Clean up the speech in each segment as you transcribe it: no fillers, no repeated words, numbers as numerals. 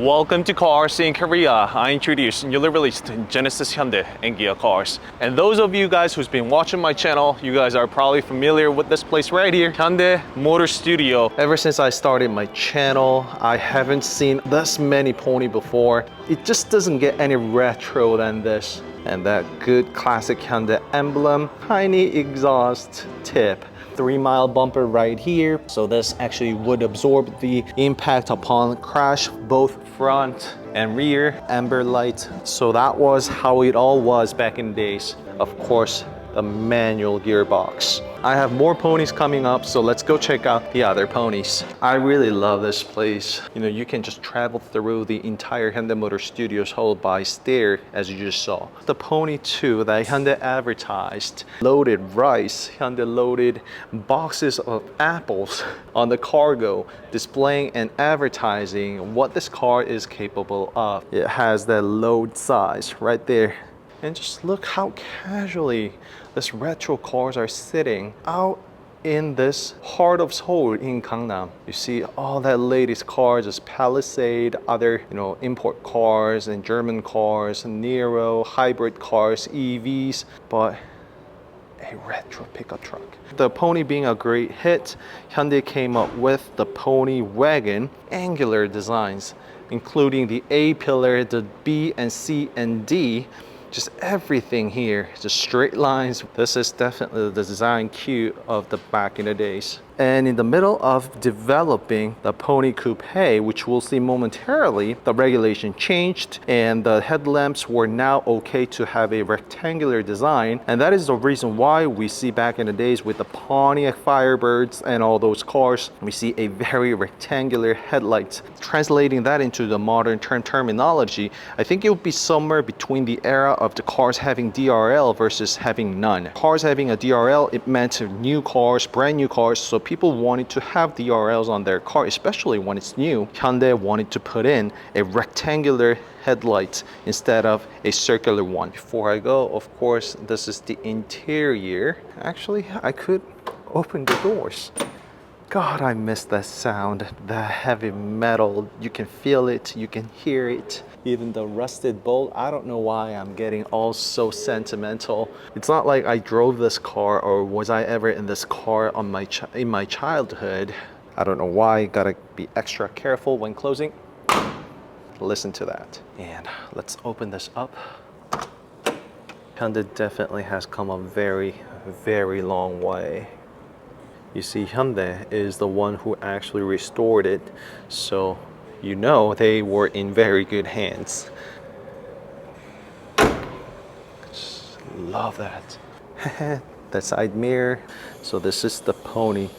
Welcome to Cars in Korea. I introduce newly released Genesis Hyundai and Kia cars. And those of you guys who's been watching my channel, you guys are probably familiar with this place right here, Hyundai Motor Studio. Ever since I started my channel, I haven't seen this many pony before. It just doesn't get any retro than this. And that good classic Hyundai emblem, tiny exhaust tip. 3-mile bumper right here, so this actually would absorb the impact upon crash, both front and rear. Amber light, so that was how it all was back in the days. Of course, the manual gearbox. I have more ponies coming up, so let's go check out the other ponies. I really love this place. You know, you can just travel through the entire Hyundai Motor Studios hall by stair, as you just saw. The Pony 2 that Hyundai advertised, loaded rice, Hyundai loaded boxes of apples on the cargo, displaying and advertising what this car is capable of. It has that load size right there. And just look how casually these retro cars are sitting out in this heart of Seoul in Gangnam. You see all that latest cars, just Palisade, other import cars and German cars, Nero, hybrid cars, EVs, but a retro pickup truck. The Pony being a great hit, Hyundai came up with the Pony Wagon, angular designs, including the A pillar, the B and C and D. Just everything here, just straight lines. This is definitely the design cue of the back in the days. And in the middle of developing the Pony Coupe, which we'll see momentarily, the regulation changed and the headlamps were now okay to have a rectangular design. And that is the reason why we see back in the days with the Pontiac Firebirds and all those cars, we see a very rectangular headlight. Translating that into the modern terminology, I think it would be somewhere between the era of the cars having DRL versus having none. Cars having a DRL, it meant new cars, brand new cars, so people wanted to have DRLs on their car, especially when it's new. Hyundai wanted to put in a rectangular headlight instead of a circular one. Before I go, of course, this is the interior. Actually, I could open the doors. God, I miss that sound, the heavy metal. You can feel it, you can hear it. Even the rusted bolt, I don't know why I'm getting all so sentimental. It's not like I drove this car or was I ever in this car on in my childhood. I don't know why, gotta be extra careful when closing. Listen to that. And let's open this up. Hyundai definitely has come a very, very long way. You see, Hyundai is the one who actually restored it, so you know they were in very good hands. Just love that. The side mirror. So this is the Pony.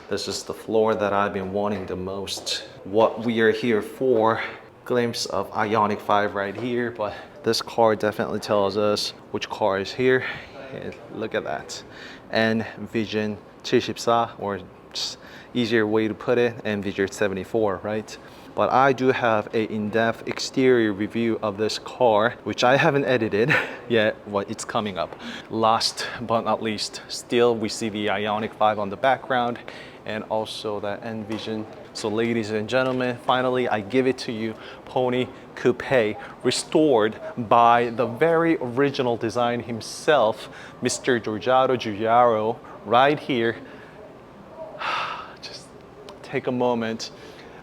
This is the floor that I've been wanting the most. What we are here for. Glimpse of Ioniq 5 right here, but this car definitely tells us which car is here. And look at that. And Vision 74, or just easier way to put it, and Vision 74, right? But I do have a in-depth exterior review of this car, which I haven't edited yet, but it's coming up. Last but not least, still we see the Ioniq 5 on the background and also the Envision. So ladies and gentlemen, finally I give it to you, Pony Coupe, restored by the very original design himself, Mr. Giorgio Giugiaro, right here. Just take a moment,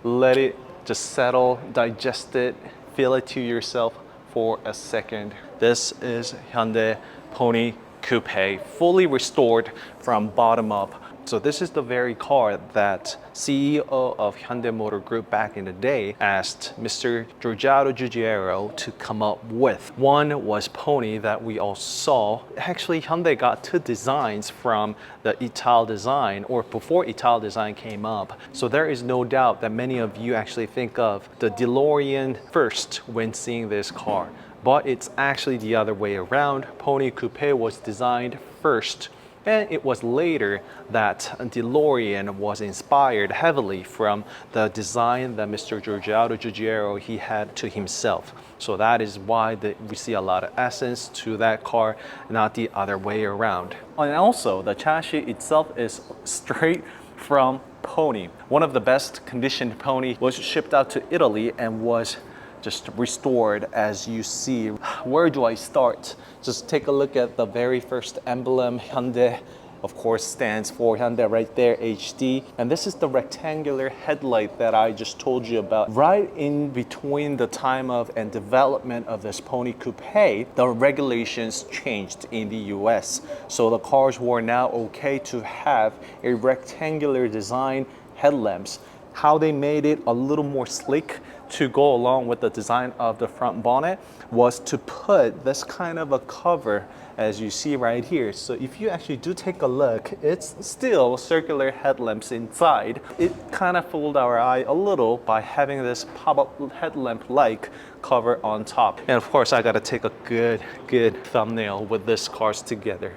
let it just settle, digest it, feel it to yourself for a second. This is Hyundai Pony Coupe, fully restored from bottom up. So this is the very car that CEO of Hyundai Motor Group back in the day asked Mr. Giorgio Giugiaro to come up with. One was Pony that we all saw. Actually, Hyundai got two designs from the Ital design, or before Ital design came up. So there is no doubt that many of you actually think of the DeLorean first when seeing this car. But it's actually the other way around. Pony Coupe was designed first, and it was later that DeLorean was inspired heavily from the design that Mr. Giorgio Giugiaro he had to himself. So that is why we see a lot of essence to that car, not the other way around. And also, the chassis itself is straight from Pony. One of the best conditioned pony was shipped out to Italy and was just restored, as you see. Where do I start? Just take a look at the very first emblem. Hyundai, of course, stands for Hyundai right there, HD. And this is the rectangular headlight that I just told you about. Right in between the time of and development of this Pony Coupe, the regulations changed in the US. So the cars were now okay to have a rectangular design headlamps. How they made it a little more sleek to go along with the design of the front bonnet was to put this kind of a cover, as you see right here. So if you actually do take a look, it's still circular headlamps inside. It kind of fooled our eye a little by having this pop-up headlamp-like cover on top. And of course, I gotta take a good thumbnail with this cars together.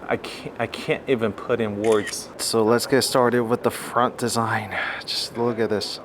I can't even put in words. So let's get started with the front design. Just look at this.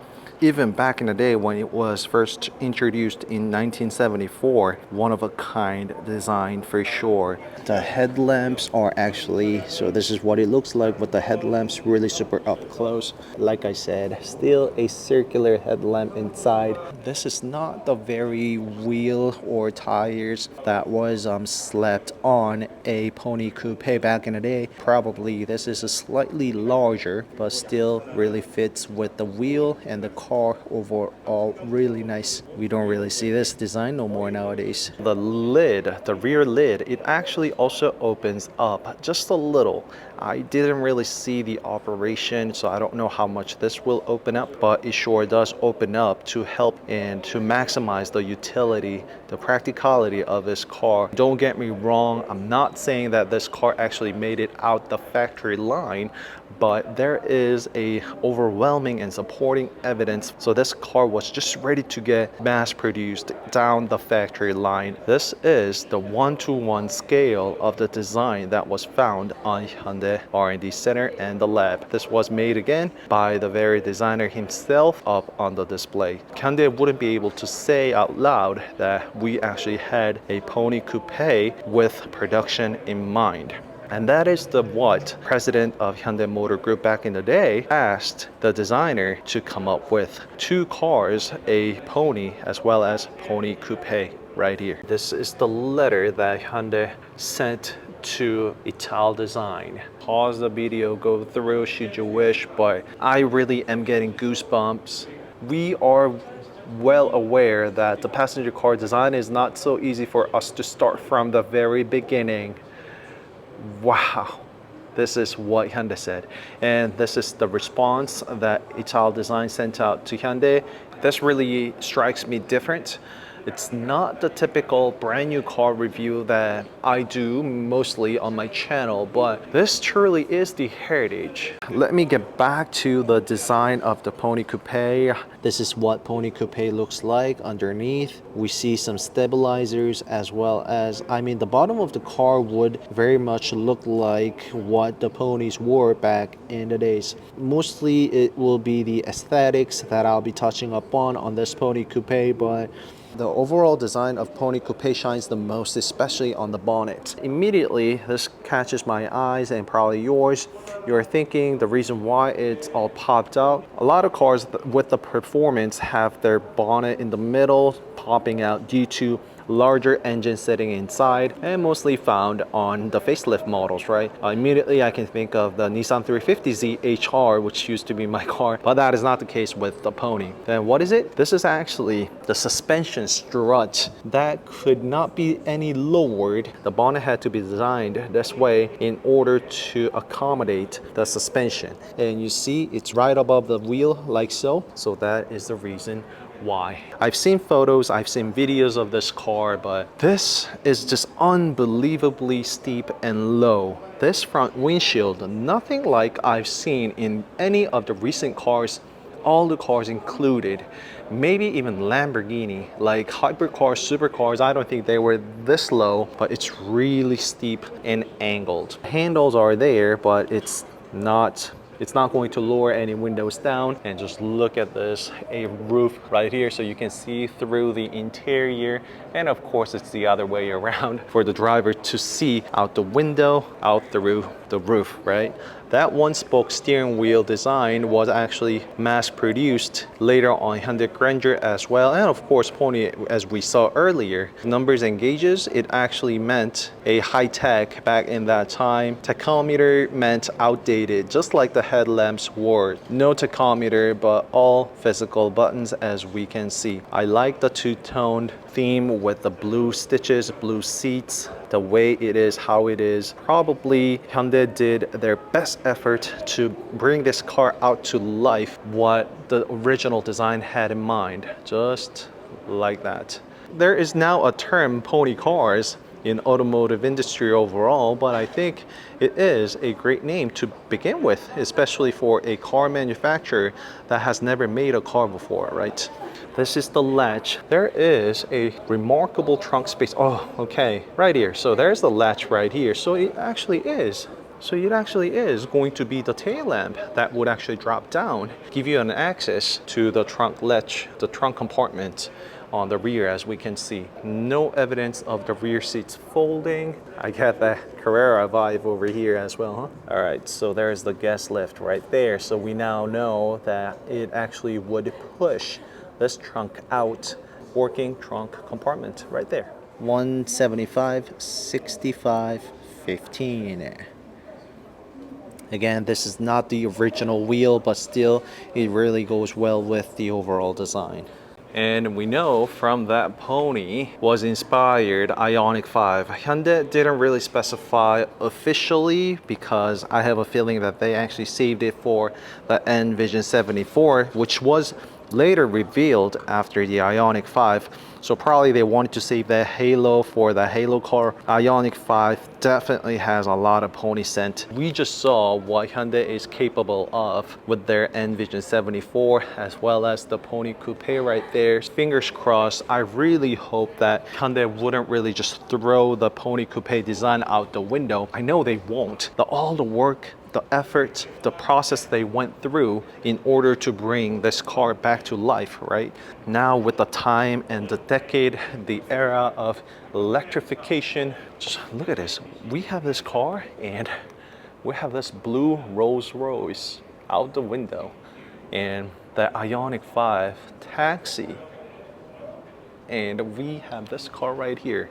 Even back in the day when it was first introduced in 1974, one of a kind design for sure. The headlamps are actually, so this is what it looks like with the headlamps really super up close. Like I said, still a circular headlamp inside. This is not the very wheel or tires that was slapped on a Pony Coupe back in the day. Probably this is a slightly larger, but still really fits with the wheel and the car overall. Really nice. We don't really see this design no more nowadays. The lid, the rear lid, it actually also opens up just a little. I didn't really see the operation, so I don't know how much this will open up, but it sure does open up to help and to maximize the utility, the practicality of this car. Don't get me wrong, I'm not saying that this car actually made it out the factory line, but there is a overwhelming and supporting evidence. So this car was just ready to get mass produced down the factory line. This is the 1-to-1 scale of the design that was found on Hyundai R&D Center and the lab. This was made again by the very designer himself up on the display. Hyundai wouldn't be able to say out loud that we actually had a Pony Coupe with production in mind. And that is what president of Hyundai Motor Group back in the day asked the designer to come up with. 2 cars, a Pony as well as Pony Coupe right here. This is the letter that Hyundai sent to Ital Design. Pause the video, go through should you wish, but I really am getting goosebumps. We are well aware that the passenger car design is not so easy for us to start from the very beginning. Wow, this is what Hyundai said. And this is the response that Ital Design sent out to Hyundai. This really strikes me different. It's not the typical brand new car review that I do mostly on my channel, but this truly is the heritage. Let me get back to the design of the Pony Coupe. This is what Pony Coupe looks like underneath. We see some stabilizers as well as, I mean, the bottom of the car would very much look like what the ponies wore back in the days. Mostly it will be the aesthetics that I'll be touching up on this Pony Coupe, but the overall design of Pony Coupe shines the most, especially on the bonnet. Immediately, this catches my eyes and probably yours. You're thinking the reason why it's all popped out. A lot of cars with the performance have their bonnet in the middle popping out due to larger engine sitting inside, and mostly found on the facelift models, right? Immediately I can think of the Nissan 350Z HR, which used to be my car, but that is not the case with the Pony. Then what is it? This is actually the suspension strut that could not be any lowered. The bonnet had to be designed this way in order to accommodate the suspension. And you see it's right above the wheel like so. So that is the reason why. I've seen photos, I've seen videos of this car, but this is just unbelievably steep and low. This front windshield, nothing like I've seen in any of the recent cars, all the cars included, maybe even Lamborghini, like hypercars, supercars. I don't think they were this low, but it's really steep and angled. Handles are there, but it's not going to lower any windows down. And just look at this, a roof right here, so you can see through the interior. And of course it's the other way around for the driver to see out the window, out through the roof, right? That one-spoke steering wheel design was actually mass-produced later on Hyundai Grandeur as well, and of course Pony, as we saw earlier. Numbers and gauges, it actually meant a high-tech back in that time. Tachometer meant outdated, just like the headlamps were. No tachometer, but all physical buttons, as we can see. I like the two-toned theme with the blue stitches, blue seats, the way it is, how it is. Probably Hyundai did their best effort to bring this car out to life, what the original design had in mind, just like that. There is now a term, pony cars, in automotive industry overall, but I think it is a great name to begin with, especially for a car manufacturer that has never made a car before, right? This is the latch. There is a remarkable trunk space. Oh, okay, right here. So there's the latch right here. So it actually is going to be the tail lamp that would actually drop down, give you an access to the trunk latch, the trunk compartment on the rear, as we can see. No evidence of the rear seats folding. I get that Carrera vibe over here as well, huh? All right, so there's the guest lift right there. So we now know that it actually would push this trunk out, working trunk compartment right there. 175, 65, 15. Again, this is not the original wheel, but still, it really goes well with the overall design. And we know from that Pony was inspired Ioniq 5. Hyundai didn't really specify officially, because I have a feeling that they actually saved it for the Envision 74, which was later revealed after the Ioniq 5. So probably they wanted to save the halo for the halo car. Ioniq 5 definitely has a lot of pony scent. We just saw what Hyundai is capable of with their Envision 74, as well as the Pony Coupe right there. Fingers crossed. I really hope that Hyundai wouldn't really just throw the Pony Coupe design out the window. I know they won't. All the work, the effort, the process they went through in order to bring this car back to life, right? Now with the time and the decade, the era of electrification, just look at this. We have this car and we have this blue Rolls Royce out the window, and the Ioniq 5 taxi, and we have this car right here.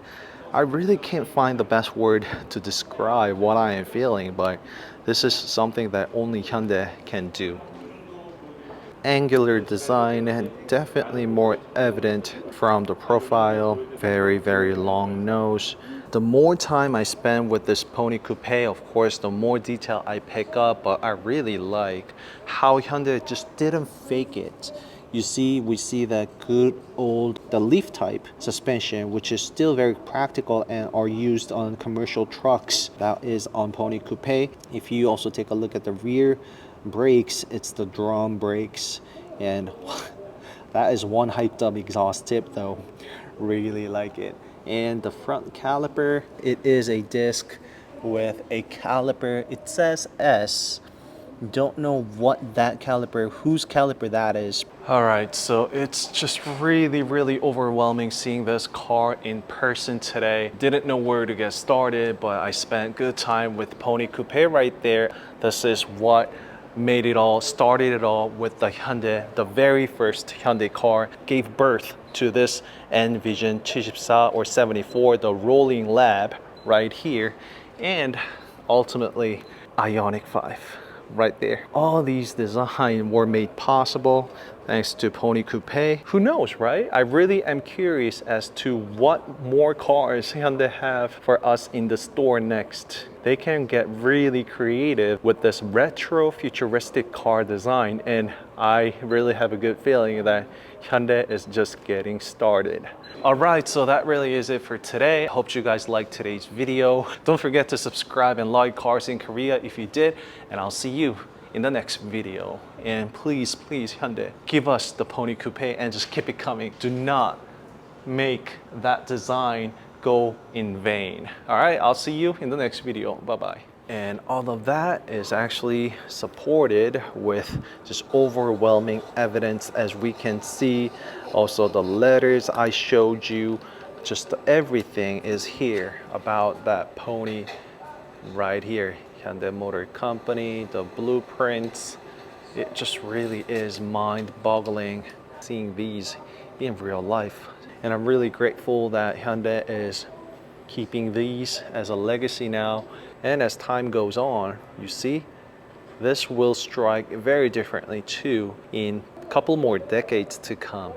I really can't find the best word to describe what I am feeling, but this is something that only Hyundai can do. Angular design, definitely more evident from the profile. Very, very long nose. The more time I spend with this Pony Coupe, of course, the more detail I pick up, but I really like how Hyundai just didn't fake it. You see, we see that good old, the leaf type suspension, which is still very practical and are used on commercial trucks. That is on Pony Coupe. If you also take a look at the rear brakes, it's the drum brakes, and that is one hyped up exhaust tip though. Really like it. And the front caliper, it is a disc with a caliper. It says S. Don't know what that caliper, whose caliper that is. All right, so it's just really, really overwhelming seeing this car in person today. Didn't know where to get started, but I spent good time with Pony Coupe right there. This is what made it all, started it all with the Hyundai, the very first Hyundai car, gave birth to this Envision 74 or 74, the rolling lab right here, and ultimately Ioniq 5. Right there. All these designs were made possible thanks to Pony Coupe. Who knows, right? I really am curious as to what more cars Hyundai have for us in the store next. They can get really creative with this retro futuristic car design, and I really have a good feeling that Hyundai is just getting started. All right, so that really is it for today. Hope you guys liked today's video. Don't forget to subscribe and like Cars in Korea if you did, and I'll see you in the next video. And please, please, Hyundai, give us the Pony Coupe and just keep it coming. Do not make that design go in vain. All right, I'll see you in the next video. Bye-bye. And all of that is actually supported with just overwhelming evidence, as we can see. Also the letters I showed you, just everything is here about that Pony right here. Hyundai Motor Company, the blueprints. It just really is mind-boggling seeing these in real life. And I'm really grateful that Hyundai is keeping these as a legacy now. And as time goes on, you see, this will strike very differently too in a couple more decades to come.